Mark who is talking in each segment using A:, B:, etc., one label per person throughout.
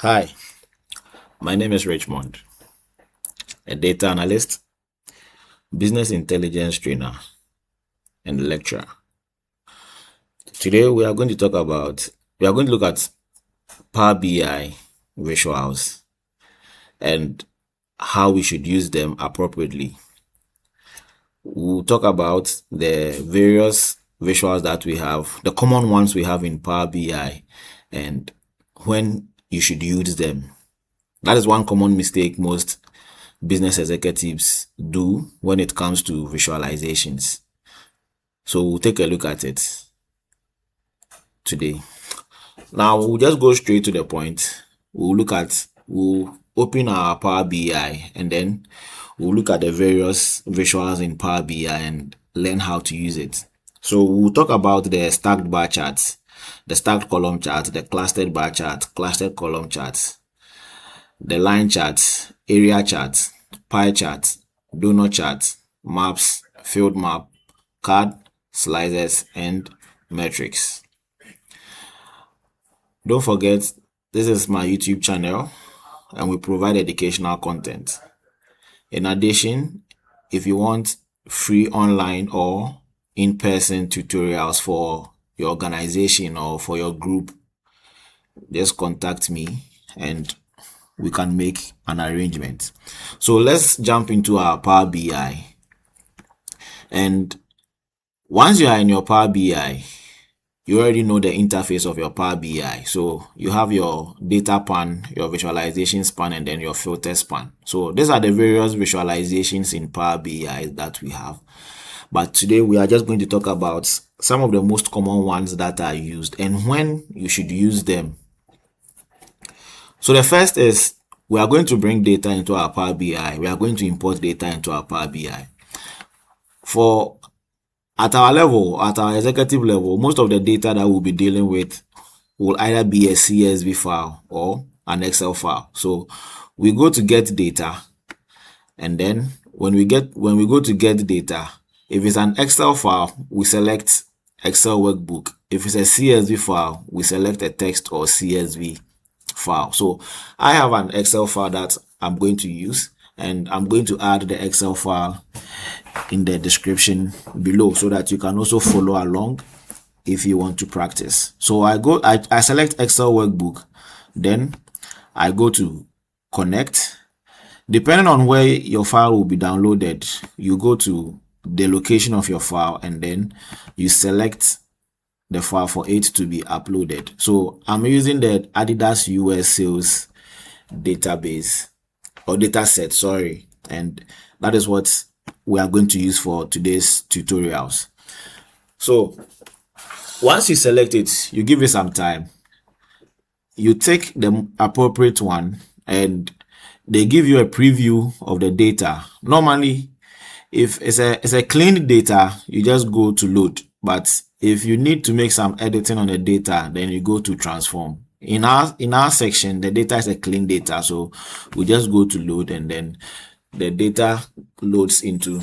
A: Hi, my name is Richmond, a data analyst, business intelligence trainer, and lecturer. Today we are going to look at Power BI visuals and how we should use them appropriately. We'll talk about the various visuals that we have, the common ones we have in Power BI, and when you should use them. That is one common mistake most business executives do when it comes to visualizations. So we'll take a look at it today. Now we'll just go straight to the point. We'll open our Power BI and then we'll look at the various visuals in Power BI and learn how to use it. So we'll talk about the stacked bar charts, the stacked column chart, the clustered bar chart, clustered column charts, the line charts, area charts, pie charts, donut charts, maps, field map, card, slices, and metrics. Don't forget, this is my YouTube channel and we provide educational content. In addition, if you want free online or in-person tutorials for your organization or for your group, just contact me and we can make an arrangement. So let's jump into our Power BI. And once you are in your Power BI, you already know the interface of your Power BI. So you have your data pan, your visualization span, and then your filter span. So these are the various visualizations in Power BI that we have. But today we are just going to talk about some of the most common ones that are used and when you should use them. So the first is we are going to bring data into our Power BI. We are going to import data into our Power BI. At our level, at our executive level, most of the data that we'll be dealing with will either be a CSV file or an Excel file. So we go to get data, and then when we go to get data, if it's an Excel file, we select Excel workbook. If it's a CSV file, we select a text or CSV file. So I have an Excel file that I'm going to use, and I'm going to add the Excel file in the description below so that you can also follow along if you want to practice. So I select Excel workbook, then I go to connect. Depending on where your file will be downloaded, you go to the location of your file and then you select the file for it to be uploaded. So I'm using the Adidas US sales database or data set, sorry, and that is what we are going to use for today's tutorials. So once you select it, you give it some time, you take the appropriate one and they give you a preview of the data. Normally, if it's a clean data, you just go to load, but if you need to make some editing on the data, then you go to transform. In our section, the data is a clean data, so we just go to load and then the data loads into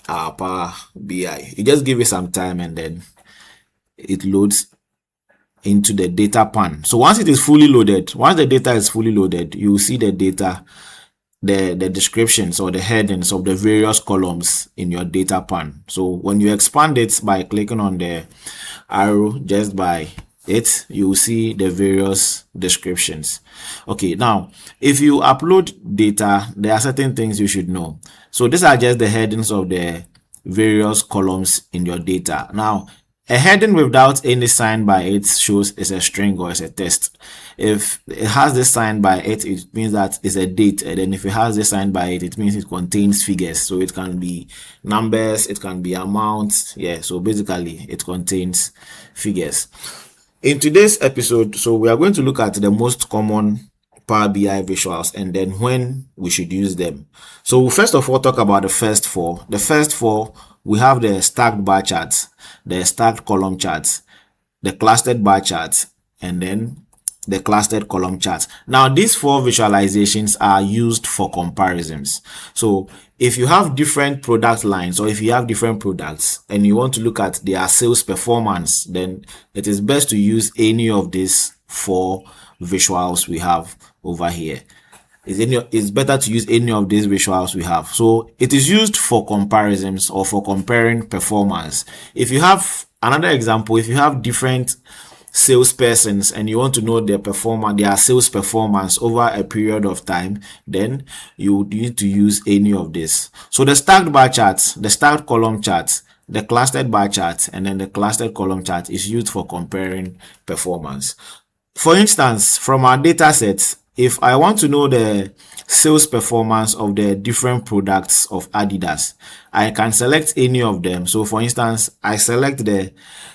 A: our Power BI. You just give it some time and then it loads into the data pan. So once it is fully loaded, once the data is fully loaded, you will see the data, the descriptions or the headings of the various columns in your data pan. So when you expand it by clicking on the arrow just by it, you will see the various descriptions. Okay, now if you upload data, there are certain things you should know. So these are just the headings of the various columns in your data. Now a heading without any sign by it shows it's a string or it's a text. If it has this sign by it, it means that it's a date, and then if it has this sign by it, it means it contains figures. So it can be numbers, it can be amounts. Yeah, so basically it contains figures. In today's episode, so we are going to look at the most common Power BI visuals and then when we should use them. So we'll first of all talk about the first four. The first four, we have the stacked bar charts, the stacked column charts, the clustered bar charts, and then the clustered column charts. Now these four visualizations are used for comparisons. So if you have different product lines or if you have different products and you want to look at their sales performance, then it is best to use any of these four visuals we have over here. It's better to use any of these visuals we have. So it is used for comparisons or for comparing performance. If you have another example, if you have different salespersons and you want to know their sales performance over a period of time, then you need to use any of this. So the stacked bar charts, the stacked column charts, the clustered bar chart, and then the clustered column chart is used for comparing performance. For instance, from our data sets, if I want to know the sales performance of the different products of Adidas, I can select any of them. So for instance, I select the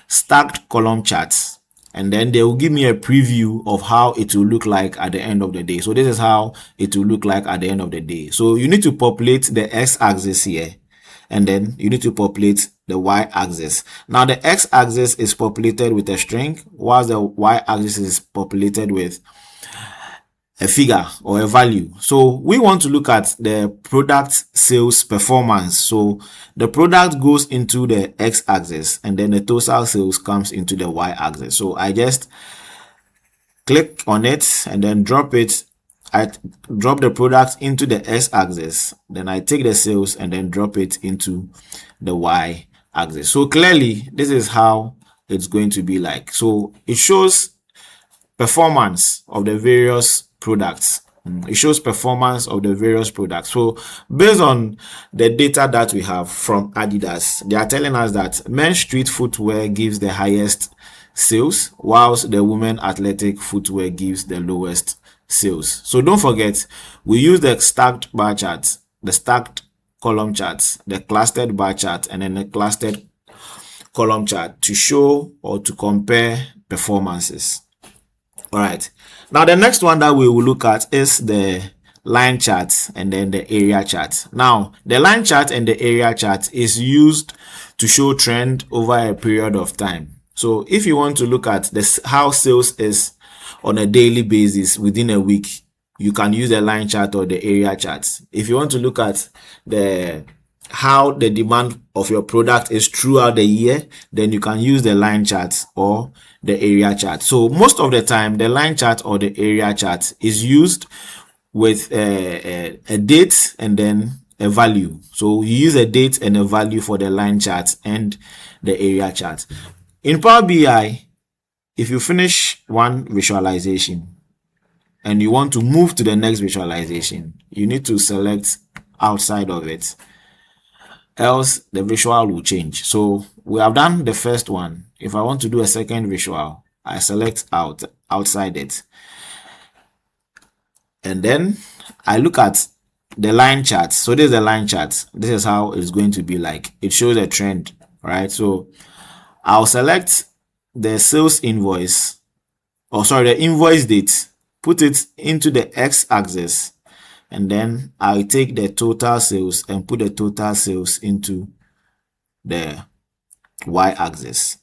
A: stacked column charts, and then they will give me a preview of how it will look like at the end of the day. So this is how it will look like at the end of the day. So you need to populate the x-axis here, and then you need to populate the y-axis. Now the x-axis is populated with a string, whilst the y-axis is populated with a figure or a value. So we want to look at the product sales performance. So the product goes into the x-axis, and then the total sales comes into the y-axis. So I just click on it and then drop it. I drop the product into the x-axis, then I take the sales and then drop it into the y-axis. So clearly this is how it's going to be like. So it shows performance of the various products. It shows performance of the various products. So based on the data that we have from Adidas, they are telling us that men's street footwear gives the highest sales, whilst the women athletic footwear gives the lowest sales. So don't forget, we use the stacked bar charts, the stacked column charts, the clustered bar chart, and then the clustered column chart to show or to compare performances. All right. Now the next one that we will look at is the line chart and then the area chart. Now the line chart and the area chart is used to show trend over a period of time. So if you want to look at this, how sales is on a daily basis within a week, you can use the line chart or the area chart. If you want to look at how the demand of your product is throughout the year, then you can use the line chart or the area chart. So most of the time, the line chart or the area chart is used with a date and then a value. So you use a date and a value for the line chart and the area chart. In Power BI, if you finish one visualization and you want to move to the next visualization, you need to select outside of it, else the visual will change. So we have done the first one. If I want to do a second visual, I select outside it, and then I look at the line chart. So this is the line chart. This is how it's going to be like. It shows a trend, right? So I'll select the sales invoice, or sorry, the invoice date, put it into the x-axis, and then I'll take the total sales and put the total sales into the y-axis.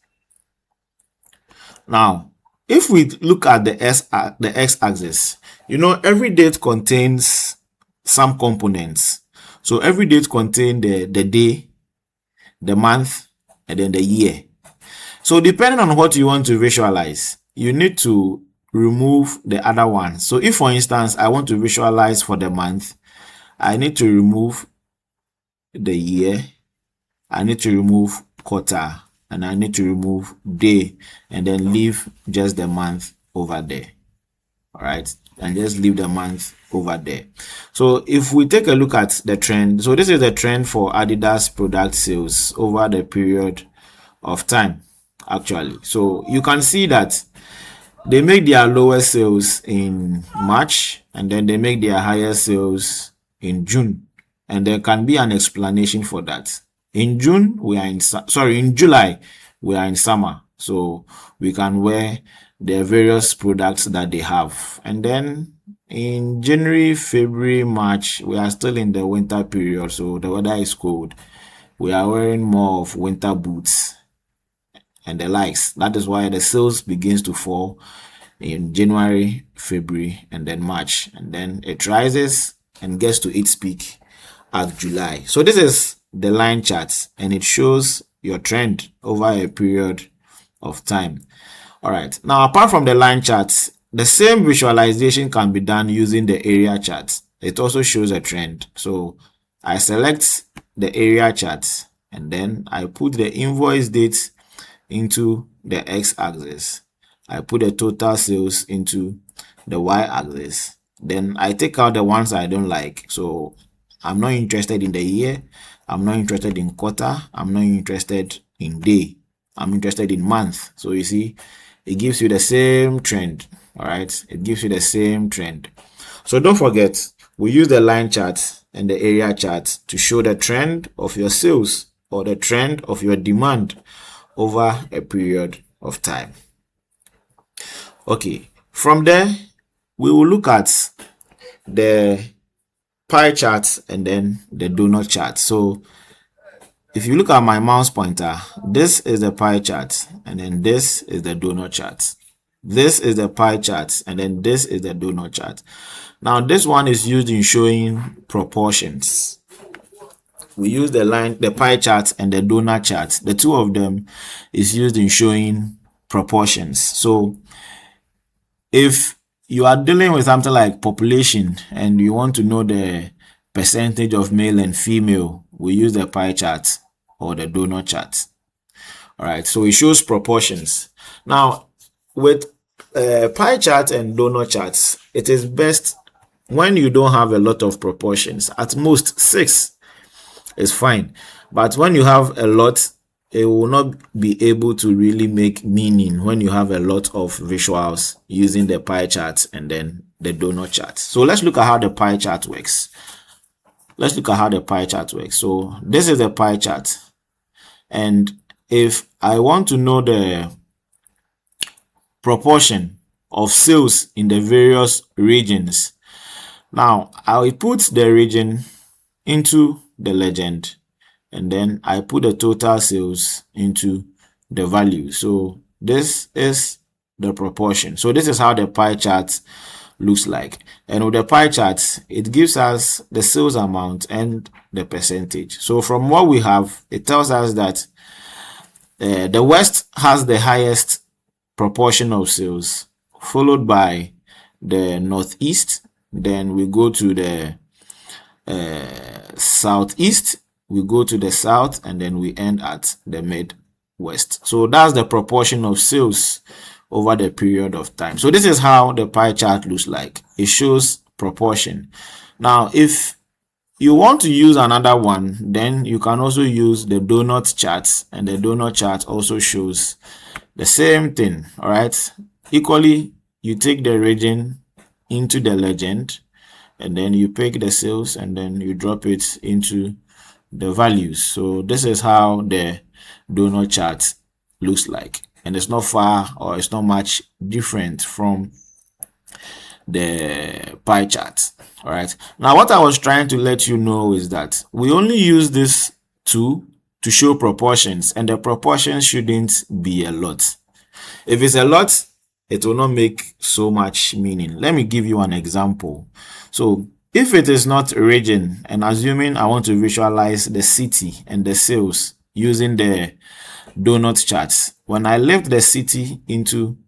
A: Now, if we look at the x-axis, you know, every date contains some components. So every date contains the day, the month, and then the year. So depending on what you want to visualize, you need to remove the other one. So if, for instance, I want to visualize for the month, I need to remove the year, I need to remove quarter, and I need to remove day, and then leave just the month over there. All right, and just leave the month over there. So if we take a look at the trend, so this is the trend for Adidas product sales over the period of time, actually. So you can see that they make their lowest sales in March, and then they make their highest sales in June, and there can be an explanation for that. In June, in July, we are in summer, so we can wear the various products that they have. And then in January, February, March, we are still in the winter period, so the weather is cold. We are wearing more of winter boots and the likes. That is why the sales begins to fall in January, February, and then March, and then it rises and gets to its peak at July. So this is the line chart, and it shows your trend over a period of time. All right, now apart from the line charts, the same visualization can be done using the area chart. It also shows a trend. So I select the area chart and then I put the invoice date into the x-axis. I put the total sales into the y-axis. Then I take out the ones I don't like. So I'm not interested in the year. I'm not interested in quarter. I'm not interested in day. I'm interested in month. So you see, it gives you the same trend. All right, it gives you the same trend. So don't forget, we use the line chart and the area chart to show the trend of your sales or the trend of your demand over a period of time. Okay, from there, we will look at the pie chart and then the donut chart. So if you look at my mouse pointer, this is the pie chart and then this is the donut chart. This is the pie chart and then this is the donut chart. Now this one is used in showing proportions. We use the pie chart and the donut chart. The two of them is used in showing proportions. So if you are dealing with something like population and you want to know the percentage of male and female, we use the pie chart or the donut chart. All right, so it shows proportions. Now with pie chart and donut charts, it is best when you don't have a lot of proportions. At most 6 is fine, but when you have a lot, it will not be able to really make meaning when you have a lot of visuals using the pie chart and then the donut chart. So let's look at how the pie chart works. Let's look at how the pie chart works. So this is the pie chart, and if I want to know the proportion of sales in the various regions, now I will put the region into the legend and then I put the total sales into the value. So this is the proportion. So this is how the pie chart looks like. And with the pie chart, it gives us the sales amount and the percentage. So from what we have, it tells us that the West has the highest proportion of sales, followed by the Northeast. Then we go to the Southeast, we go to the South, and then we end at the Midwest. So that's the proportion of sales over the period of time. So this is how the pie chart looks like. It shows proportion. Now, if you want to use another one, then you can also use the donut chart, and the donut chart also shows the same thing. All right, equally, you take the region into the legend, and then you pick the sales and then you drop it into the values. So this is how the donut chart looks like, and it's not far or it's not much different from the pie chart. All right, now what I was trying to let you know is that we only use this tool to show proportions, and the proportions shouldn't be a lot. If it's a lot, it will not make so much meaning. Let me give you an example. So if it is not a region, and assuming I want to visualize the city and the sales using the donut charts, when I lift the city into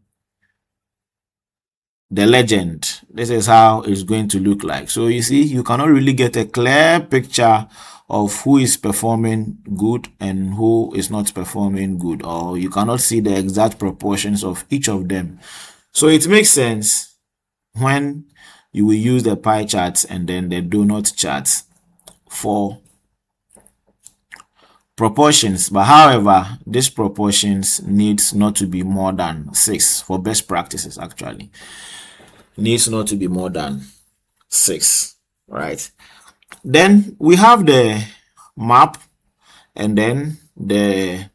A: the legend, this is how it's going to look like. So you see, you cannot really get a clear picture of who is performing good and who is not performing good, or you cannot see the exact proportions of each of them. So it makes sense when you will use the pie charts and then the donut charts for proportions. But however, these proportions needs not to be more than 6 for best practices. Actually, needs not to be more than 6. Right? Then we have the map and then the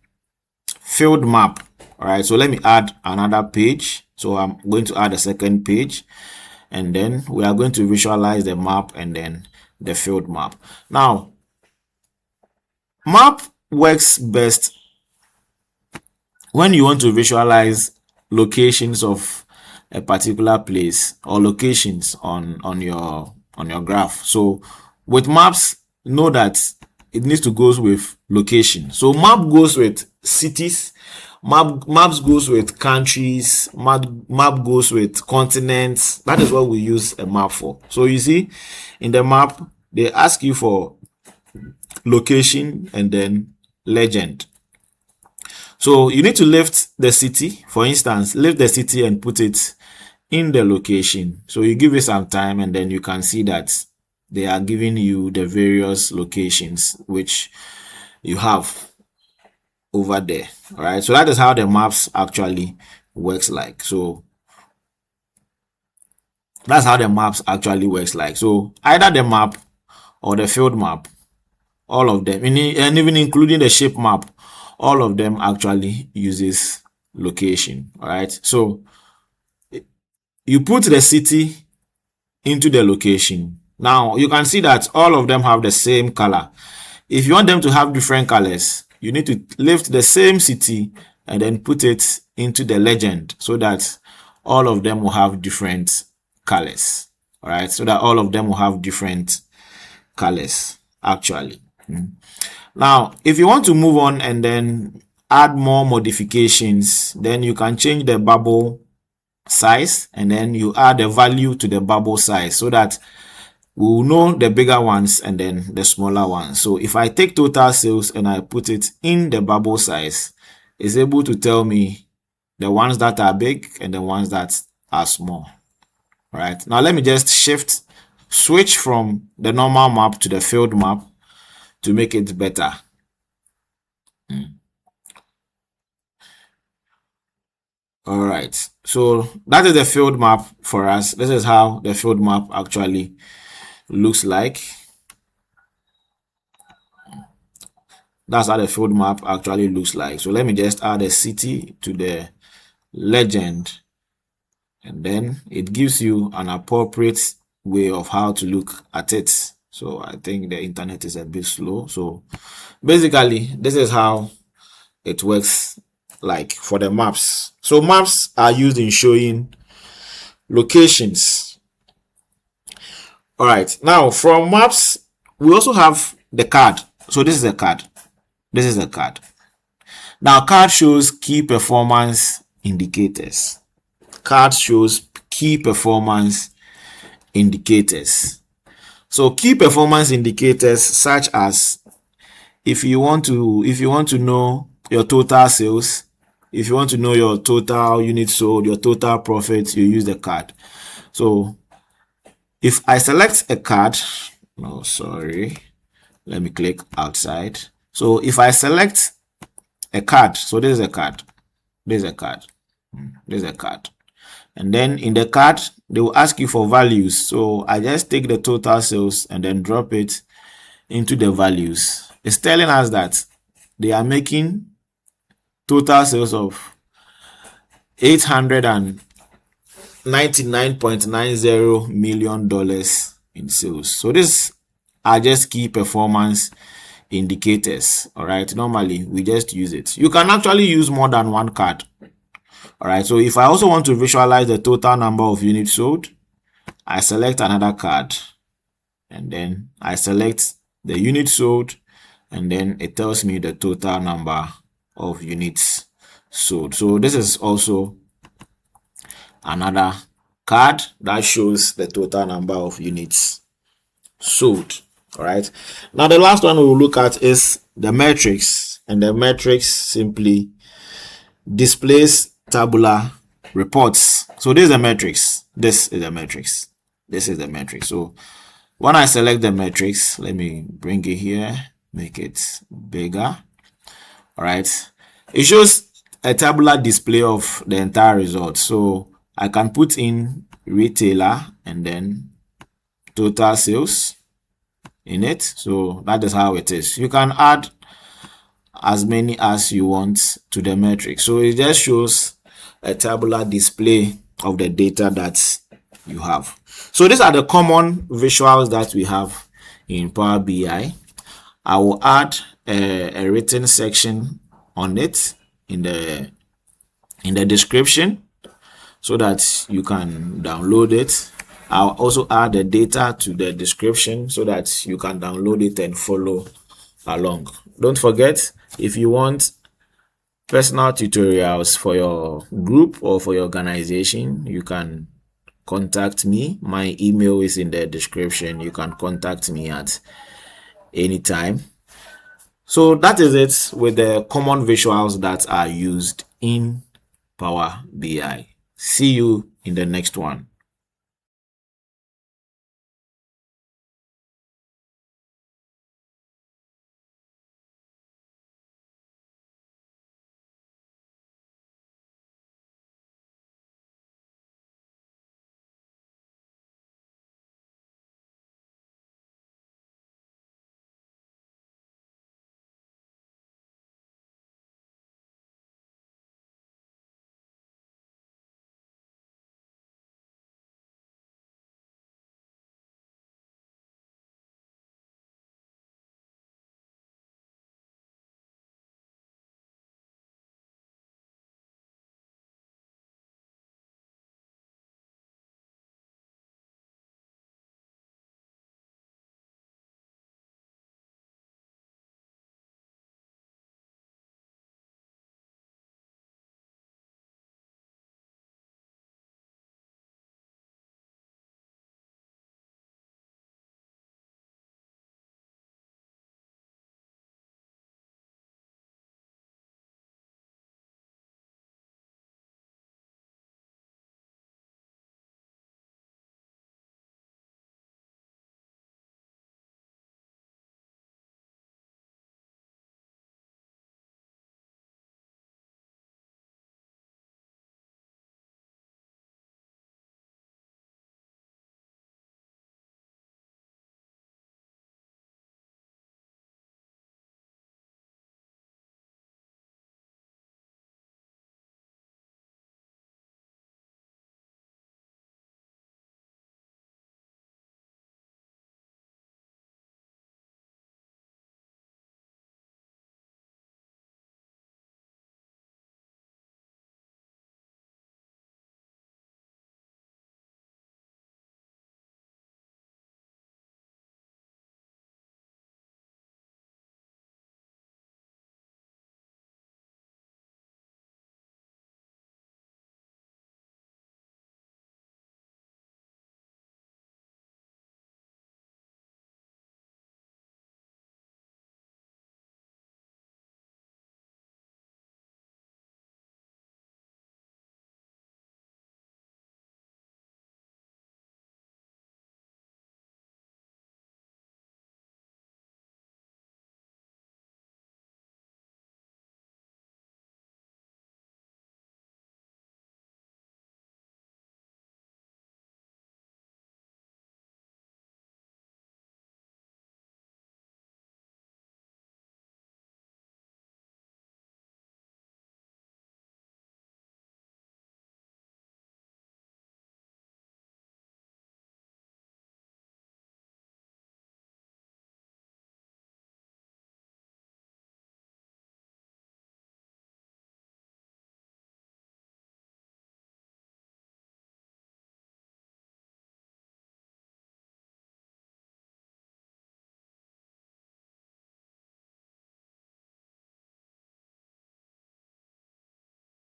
A: field map. All right, so let me add another page. So I'm going to add a second page, and then we are going to visualize the map and then the field map. Now, map works best when you want to visualize locations of a particular place or locations on your graph. So with maps, know that it needs to go with location. So map goes with cities, Maps goes with countries, map goes with continents. That is what we use a map for. So you see, in the map, they ask you for location and then legend. So you need to lift the city. For instance, lift the city and put it in the location. So you give it some time and then you can see that they are giving you the various locations which you have over there. All right, so that is how the maps actually works like. So that's how the maps actually works like. So either the map or the field map, all of them, and even including the shape map, all of them actually uses location. All right, so you put the city into the location. Now you can see that all of them have the same color. If you want them to have different colors, you need to lift the same city and then put it into the legend so that all of them will have different colors. All right, so that all of them will have different colors actually. Now, if you want to move on and then add more modifications, then you can change the bubble size and then you add a value to the bubble size so that we will know the bigger ones and then the smaller ones. So if I take total sales and I put it in the bubble size, it's able to tell me the ones that are big and the ones that are small. All right, now let me just switch from the normal map to the field map to make it better. All right, so that is the field map for us. This is how the field map actually looks like. That's how the field map actually looks like. So let me just add a city to the legend, and then it gives you an appropriate way of how to look at it. So I think the internet is a bit slow. So basically, this is how it works like for the maps. So maps are used in showing locations. All right, now from maps, we also have the card. So this is a card. This is a card. Now, card shows key performance indicators. Card shows key performance indicators. So key performance indicators such as if you want to know your total sales, if you want to know your total units sold, your total profit, you use the card. So if I select a card, let me click outside. So if I select a card, so this is a card, this is a card, this is a card. And then in the card, they will ask you for values. So I just take the total sales and then drop it into the values. It's telling us that they are making total sales of $899.90 million in sales. So these are just key performance indicators. All right, normally we just use it. You can actually use more than one card. All right, so if I also want to visualize the total number of units sold, I select another card and then I select the units sold, and then it tells me the total number of units sold. So this is also another card that shows the total number of units sold. All right, now the last one we will look at is the metrics, and the metrics simply displays tabular reports. So this is the metrics, this is the metrics, this is the metrics. So when I select the metrics, let me bring it here, make it bigger. All right, it shows a tabular display of the entire result. So I can put in retailer and then total sales in it. So that is how it is. You can add as many as you want to the metric. So it just shows a tabular display of the data that you have. So these are the common visuals that we have in Power BI. I will add a written section on it in the description so that you can download it. I'll also add the data to the description so that you can download it and follow along. Don't forget, if you want personal tutorials for your group or for your organization, you can contact me. My email is in the description. You can contact me at any time. So that is it with the common visuals that are used in Power BI. See you in the next one.